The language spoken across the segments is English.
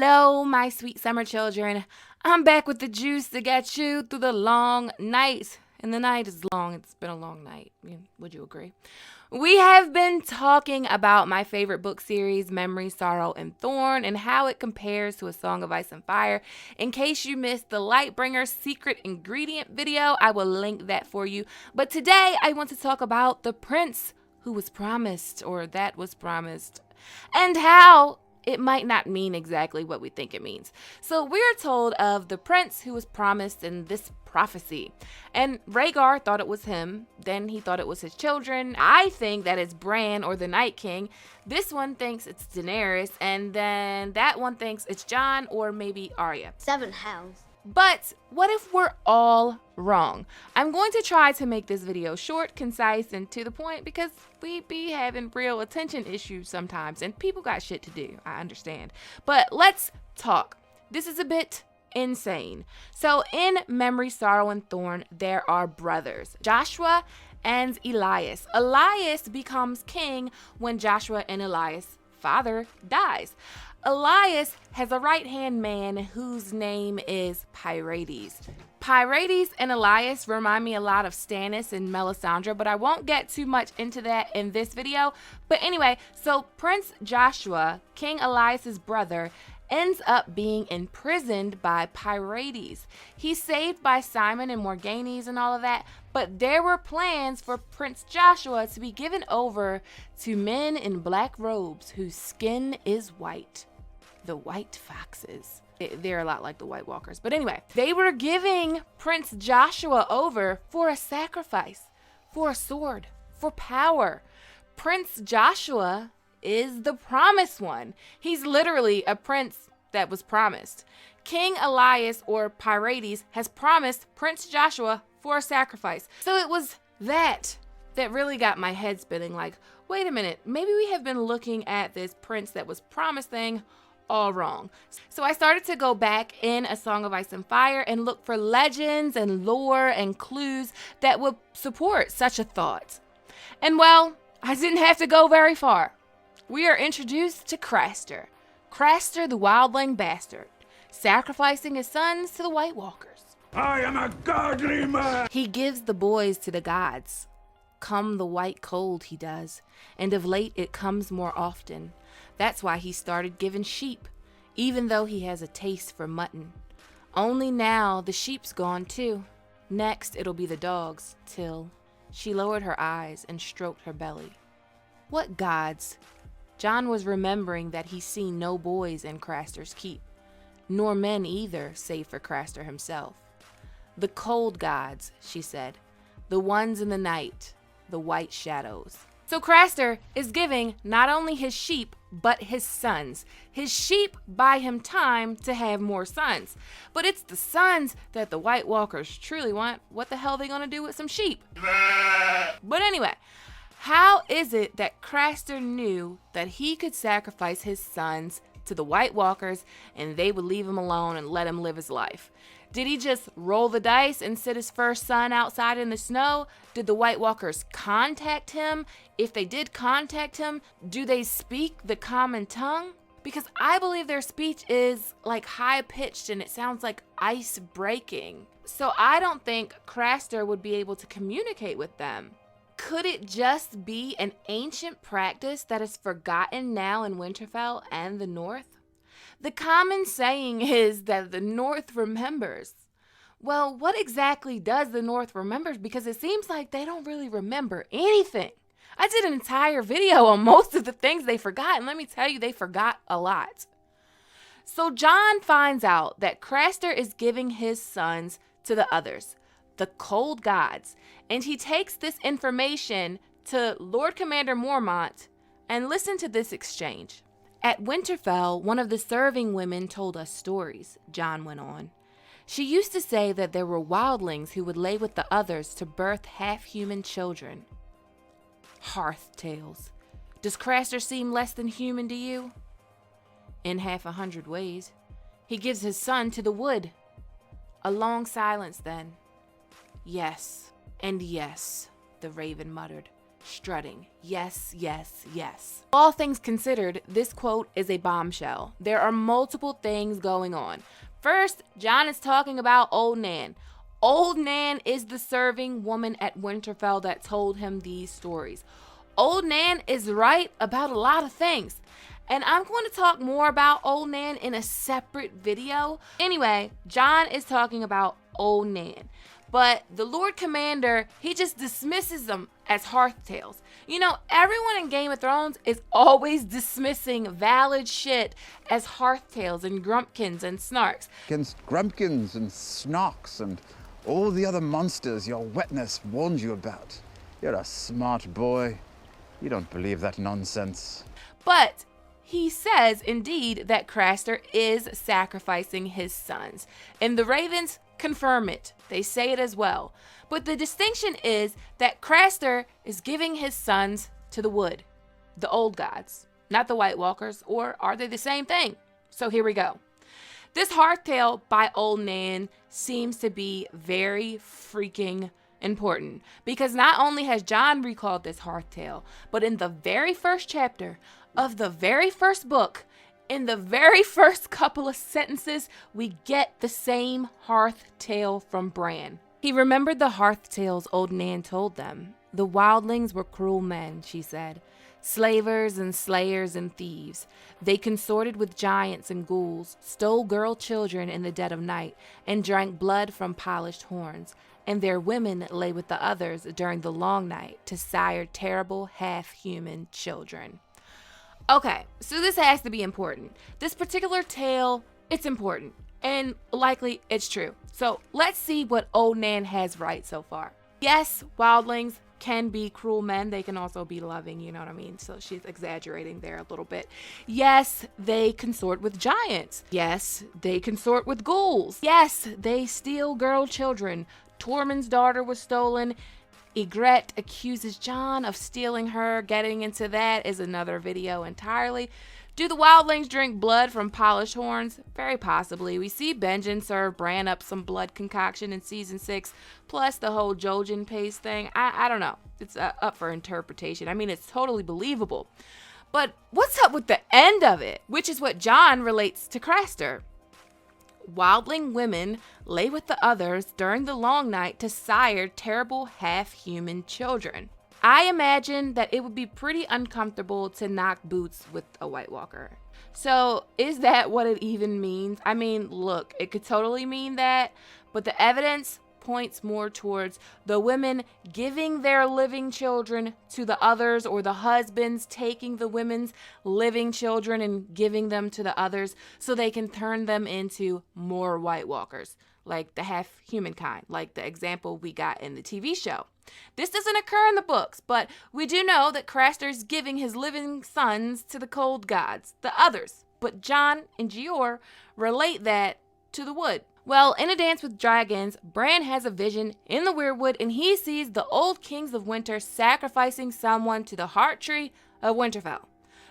Hello, my sweet summer children. I'm back with the juice to get you through the long night. And the night is long. It's been a long night. Would you agree? We have been talking about my favorite book series, Memory, Sorrow, and Thorn, and how it compares to A Song of Ice and Fire. In case you missed the Lightbringer secret ingredient video, I will link that for you. But today, I want to talk about the prince who was promised, or that was promised, and how it might not mean exactly what we think it means. So we're told of the prince who was promised in this prophecy. And Rhaegar thought it was him. Then he thought it was his children. I think that it's Bran or the Night King. This one thinks it's Daenerys. And then that one thinks it's Jon or maybe Arya. 7 hells. But what if we're all wrong? I'm going to try to make this video short, concise, and to the point because we be having real attention issues sometimes and people got shit to do. I understand. But let's talk. This is a bit insane. So in Memory, Sorrow, and Thorn, there are brothers, Joshua and Elias. Elias becomes king when Joshua and Elias' father dies. Elias has a right-hand man whose name is Pirates. Pirates and Elias remind me a lot of Stannis and Melisandre, but I won't get too much into that in this video. But anyway, so Prince Joshua, King Elias's brother, ends up being imprisoned by Pirates. He's saved by Simon and Morghanes and all of that, but there were plans for Prince Joshua to be given over to men in black robes whose skin is white. The White Foxes. They're a lot like the White Walkers. But anyway, they were giving Prince Joshua over for a sacrifice, for a sword, for power. Prince Joshua is the promised one. He's literally a prince that was promised. King Elias, or Pirates, has promised Prince Joshua for a sacrifice. So it was that really got my head spinning, like, wait a minute, maybe we have been looking at this prince that was promised thing all wrong. So I started to go back in A Song of Ice and Fire and look for legends and lore and clues that would support such a thought. And well, I didn't have to go very far. We are introduced to Craster. Craster the wildling bastard, sacrificing his sons to the White Walkers. I am a godly man! He gives the boys to the gods. Come the white cold, he does, and of late it comes more often. That's why he started giving sheep, even though he has a taste for mutton. Only now the sheep's gone too. Next it'll be the dogs, till she lowered her eyes and stroked her belly. What gods? Jon was remembering that he's seen no boys in Craster's keep, nor men either, save for Craster himself. The cold gods, she said, the ones in the night, the white shadows. So Craster is giving not only his sheep, but his sons. His sheep buy him time to have more sons. But it's the sons that the White Walkers truly want. What the hell are they gonna do with some sheep? But anyway, how is it that Craster knew that he could sacrifice his sons to the White Walkers and they would leave him alone and let him live his life? Did he just roll the dice and sit his first son outside in the snow? Did the White Walkers contact him? If they did contact him, do they speak the common tongue? Because I believe their speech is like high-pitched and it sounds like ice breaking. So I don't think Craster would be able to communicate with them. Could it just be an ancient practice that is forgotten now in Winterfell and the North? The common saying is that the North remembers. Well, what exactly does the North remember? Because it seems like they don't really remember anything. I did an entire video on most of the things they forgot, and let me tell you, they forgot a lot. So Jon finds out that Craster is giving his sons to the others, the cold gods, and he takes this information to Lord Commander Mormont, and listen to this exchange. At Winterfell, one of the serving women told us stories, Jon went on. She used to say that there were wildlings who would lay with the others to birth half-human children. Hearth tales. Does Craster seem less than human to you? In 100 ways. He gives his son to the wood. A long silence then. Yes, and yes, the raven muttered. strutting. Yes, yes, yes. All things considered, this quote is a bombshell. There are multiple things going on. First, John is talking about Old Nan. Old Nan is the serving woman at Winterfell that told him these stories. Old Nan is right about a lot of things. And I'm going to talk more about Old Nan in a separate video. Anyway, John is talking about Old Nan. But the Lord Commander, he just dismisses them as hearth tales. You know, everyone in Game of Thrones is always dismissing valid shit as hearth tales and grumpkins and snarks. Against grumpkins and snarks and all the other monsters your wetness warned you about. You're a smart boy. You don't believe that nonsense. But he says, indeed, that Craster is sacrificing his sons. And the Ravens confirm it. They say it as well. But the distinction is that Craster is giving his sons to the wood, the old gods, not the White Walkers, or are they the same thing? So here we go. This hearth tale by Old Nan seems to be very freaking important, because not only has John recalled this hearth tale, but in the very first chapter of the very first book, in the very first couple of sentences, we get the same hearth tale from Bran. He remembered the hearth tales Old Nan told them. The wildlings were cruel men, she said, slavers and slayers and thieves. They consorted with giants and ghouls, stole girl children in the dead of night, and drank blood from polished horns. And their women lay with the others during the long night to sire terrible half-human children. Okay, so this has to be important. This particular tale, it's important, and likely it's true. So let's see what Old Nan has right so far. Yes, wildlings can be cruel men. They can also be loving, you know what I mean? So she's exaggerating there a little bit. Yes, they consort with giants. Yes, they consort with ghouls. Yes, they steal girl children. Tormund's daughter was stolen. Ygritte accuses Jon of stealing her. Getting into that is another video entirely. Do the wildlings drink blood from polished horns? Very possibly. We see Benjen serve Bran up some blood concoction in season 6, plus the whole Jojen paste thing. I don't know. It's up for interpretation. I mean, it's totally believable. But what's up with the end of it? Which is what Jon relates to Craster. Wildling women lay with the others during the long night to sire terrible half-human children. I imagine that it would be pretty uncomfortable to knock boots with a White Walker. So is that what it even means? I mean, look, it could totally mean that, but the evidence points more towards the women giving their living children to the others, or the husbands taking the women's living children and giving them to the others so they can turn them into more White Walkers, like the half-human kind, like the example we got in the TV show. This doesn't occur in the books, but we do know that Craster's giving his living sons to the cold gods, the others. But Jon and Jeor relate that to the wood. Well, in A Dance with Dragons, Bran has a vision in the Weirwood, and he sees the old kings of winter sacrificing someone to the heart tree of Winterfell.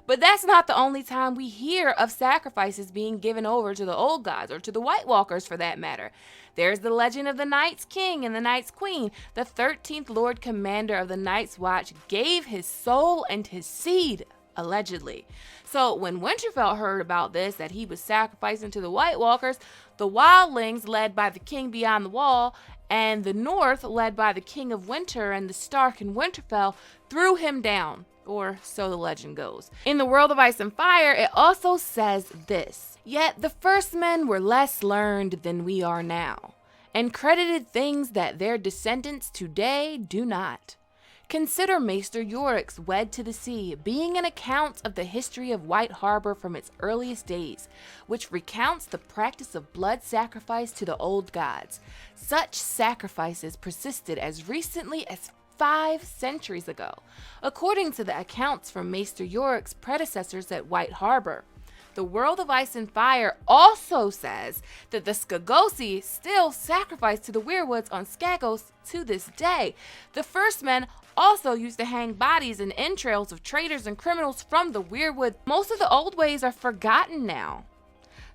But that's not the only time we hear of sacrifices being given over to the old gods, or to the White Walkers for that matter. There's the legend of the Night's King and the Night's Queen. The 13th Lord Commander of the Night's Watch gave his soul and his seed, allegedly. So when Winterfell heard about this, that he was sacrificing to the White Walkers, the wildlings, led by the King Beyond the Wall, and the North, led by the King of Winter and the Stark in Winterfell, threw him down. Or so the legend goes. In the World of Ice and Fire, it also says this: "Yet the first men were less learned than we are now, and credited things that their descendants today do not. Consider Maester Yorick's Wed to the Sea, being an account of the history of White Harbor from its earliest days, which recounts the practice of blood sacrifice to the old gods. Such sacrifices persisted as recently as 5 centuries ago, according to the accounts from Maester Yorick's predecessors at White Harbor. The World of Ice and Fire also says that the Skagosi still sacrifice to the Weirwoods on Skagos to this day. The first men also used to hang bodies and entrails of traitors and criminals from the Weirwood. Most of the old ways are forgotten now.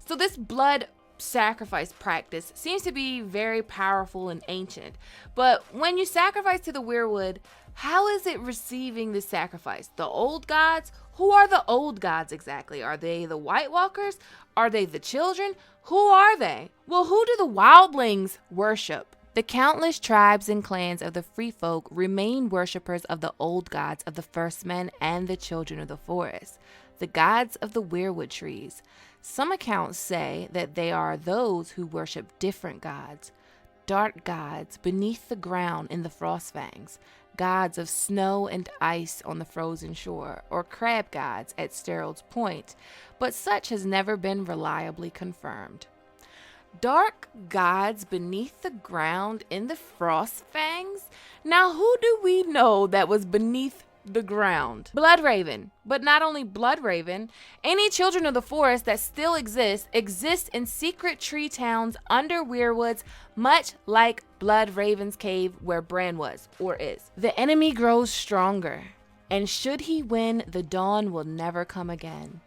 So this blood sacrifice practice seems to be very powerful and ancient. But when you sacrifice to the weirwood, how is it receiving the sacrifice? The old gods? Who are the old gods exactly? Are they the White Walkers? Are they the children? Who are they? Well, who do the wildlings worship? The countless tribes and clans of the free folk remain worshippers of the old gods of the first men and the children of the forest, the gods of the weirwood trees. Some accounts say that they are those who worship different gods, dark gods beneath the ground in the Frostfangs, gods of snow and ice on the frozen shore, or crab gods at Sterald's Point, but such has never been reliably confirmed. Dark gods beneath the ground in the Frostfangs? Now who do we know that was beneath the ground? Bloodraven. But not only Bloodraven, any children of the forest that still exist in secret tree towns under weirwoods, much like Bloodraven's cave where Bran was, or is. The enemy grows stronger, and should he win, the dawn will never come again.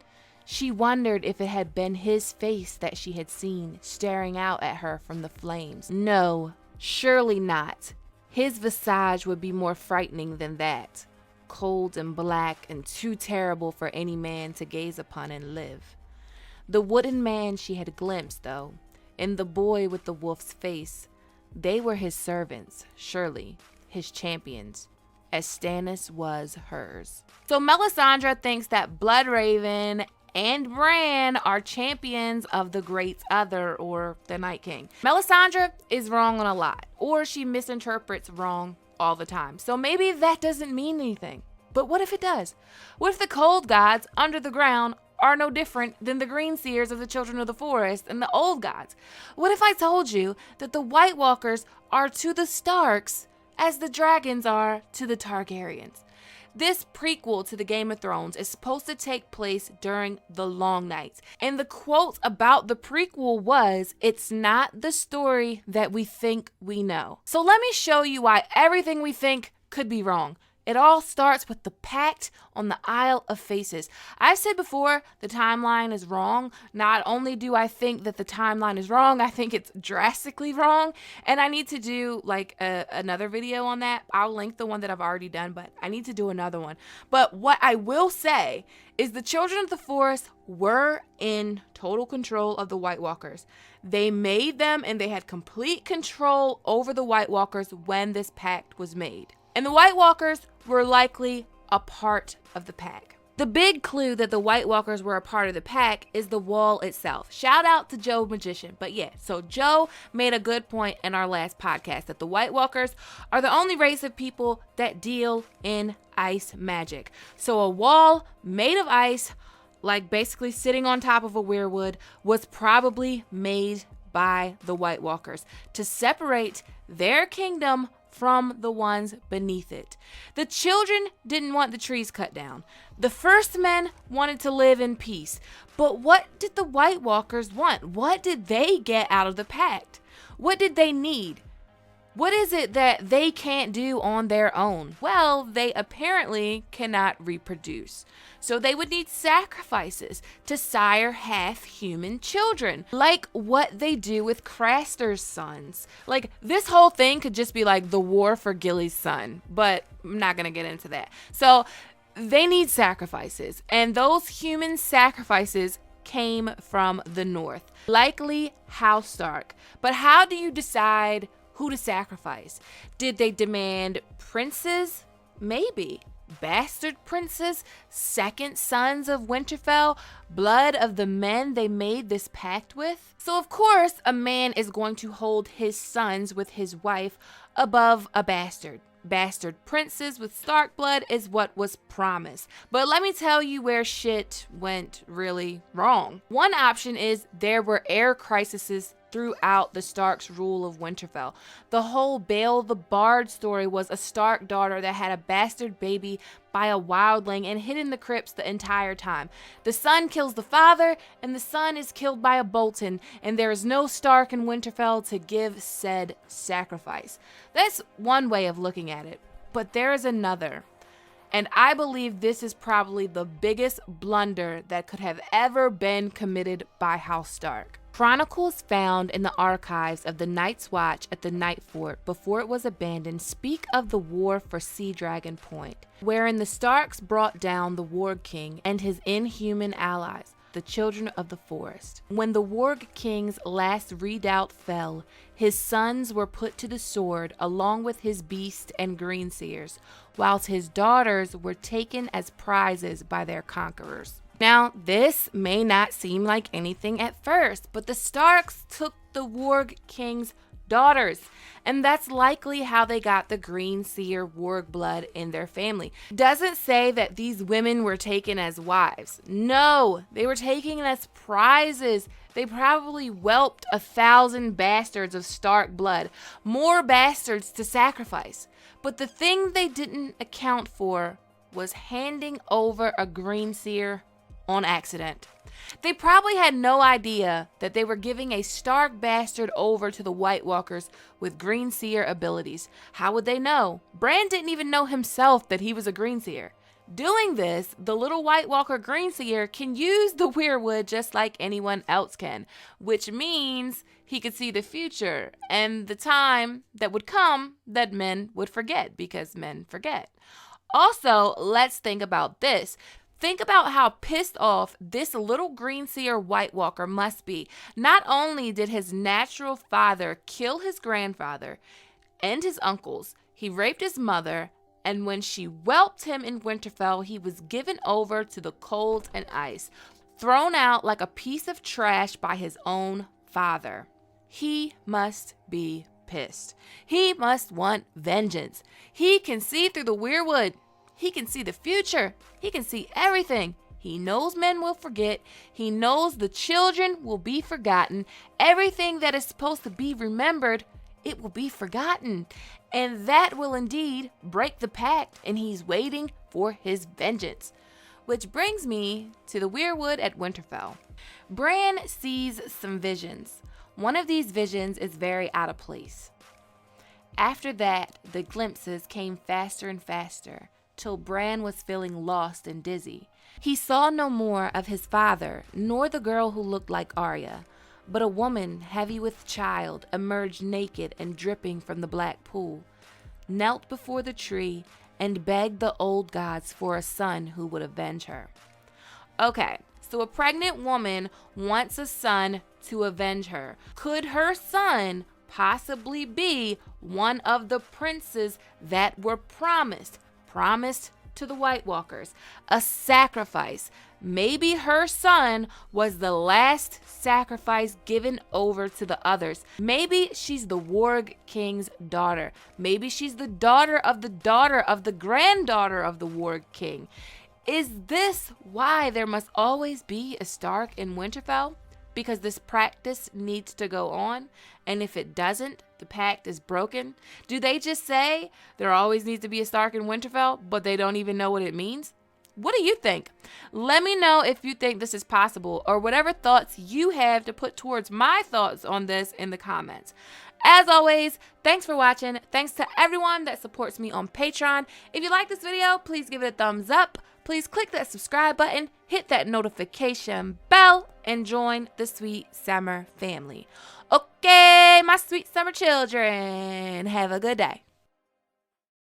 She wondered if it had been his face that she had seen staring out at her from the flames. No, surely not. His visage would be more frightening than that. Cold and black and too terrible for any man to gaze upon and live. The wooden man she had glimpsed, though, and the boy with the wolf's face, they were his servants, surely, his champions, as Stannis was hers. So Melisandre thinks that Bloodraven and Bran are champions of the Great Other, or the Night King. Melisandre is wrong on a lot, or she misinterprets wrong all the time. So maybe that doesn't mean anything. But what if it does? What if the cold gods under the ground are no different than the green seers of the children of the forest and the old gods? What if I told you that the White Walkers are to the Starks as the dragons are to the Targaryens? This prequel to the Game of Thrones is supposed to take place during the Long Nights. And the quote about the prequel was, "It's not the story that we think we know." So let me show you why everything we think could be wrong. It all starts with the Pact on the Isle of Faces. I've said before, the timeline is wrong. Not only do I think that the timeline is wrong, I think it's drastically wrong. And I need to do like another video on that. I'll link the one that I've already done, but I need to do another one. But what I will say is the children of the forest were in total control of the White Walkers. They made them, and they had complete control over the White Walkers when this pact was made. And the White Walkers were likely a part of the pack. The big clue that the White Walkers were a part of the pack is the wall itself. Shout out to Joe Magician. But yeah, so Joe made a good point in our last podcast that the White Walkers are the only race of people that deal in ice magic. So a wall made of ice, like basically sitting on top of a weirwood, was probably made by the White Walkers to separate their kingdom from the ones beneath it. The children didn't want the trees cut down. The first men wanted to live in peace. But what did the White Walkers want? What did they get out of the pact? What did they need? What is it that they can't do on their own? Well, they apparently cannot reproduce. So they would need sacrifices to sire half-human children, like what they do with Craster's sons. Like, this whole thing could just be like the war for Gilly's son, but I'm not going to get into that. So they need sacrifices, and those human sacrifices came from the north, likely House Stark. But how do you decide who to sacrifice? Did they demand princes? Maybe. Bastard princes? Second sons of Winterfell? Blood of the men they made this pact with? So of course, a man is going to hold his sons with his wife above a bastard. Bastard princes with Stark blood is what was promised. But let me tell you where shit went really wrong. One option is there were heir crises throughout the Stark's rule of Winterfell. The whole Bale the Bard story was a Stark daughter that had a bastard baby by a wildling and hid in the crypts the entire time. The son kills the father, and the son is killed by a Bolton, and there is no Stark in Winterfell to give said sacrifice. That's one way of looking at it, but there is another. And I believe this is probably the biggest blunder that could have ever been committed by House Stark. Chronicles found in the archives of the Night's Watch at the Night Fort before it was abandoned speak of the war for Sea Dragon Point, wherein the Starks brought down the Warg King and his inhuman allies, the Children of the Forest. When the Warg King's last redoubt fell, his sons were put to the sword along with his beast and greenseers, whilst his daughters were taken as prizes by their conquerors. Now, this may not seem like anything at first, but the Starks took the Warg King's daughters, and that's likely how they got the Greenseer Warg blood in their family. Doesn't say that these women were taken as wives. No, they were taken as prizes. They probably whelped 1,000 bastards of Stark blood, more bastards to sacrifice. But the thing they didn't account for was handing over a Greenseer on accident. They probably had no idea that they were giving a Stark bastard over to the White Walkers with Greenseer abilities. How would they know? Bran didn't even know himself that he was a Greenseer. Doing this, the little White Walker Greenseer can use the weirwood just like anyone else can, which means he could see the future and the time that would come that men would forget, because men forget. Also, let's think about this. Think about how pissed off this little Greenseer White Walker must be. Not only did his natural father kill his grandfather and his uncles, he raped his mother, and when she whelped him in Winterfell, he was given over to the cold and ice, thrown out like a piece of trash by his own father. He must be pissed. He must want vengeance. He can see through the weirwood. He can see the future. He can see everything. He knows men will forget. He knows the children will be forgotten. Everything that is supposed to be remembered, it will be forgotten. And that will indeed break the pact, and he's waiting for his vengeance. Which brings me to the weirwood at Winterfell. Bran sees some visions. One of these visions is very out of place. After that, the glimpses came faster and faster, till Bran was feeling lost and dizzy. He saw no more of his father, nor the girl who looked like Arya, but a woman heavy with child emerged naked and dripping from the black pool, knelt before the tree, and begged the old gods for a son who would avenge her. Okay, so a pregnant woman wants a son to avenge her. Could her son possibly be one of the princes that were promised to the White Walkers? A sacrifice. Maybe her son was the last sacrifice given over to the others. Maybe she's the Warg King's daughter. Maybe she's the daughter of the granddaughter of the Warg King. Is this why there must always be a Stark in Winterfell? Because this practice needs to go on, and if it doesn't, the pact is broken? Do they just say there always needs to be a Stark in Winterfell, but they don't even know what it means? What do you think? Let me know if you think this is possible, or whatever thoughts you have to put towards my thoughts on this in the comments. As always, thanks for watching. Thanks to everyone that supports me on Patreon. If you like this video, please give it a thumbs up. Please click that subscribe button, hit that notification bell, and join the Sweet Summer family. Okay, my sweet summer children, have a good day.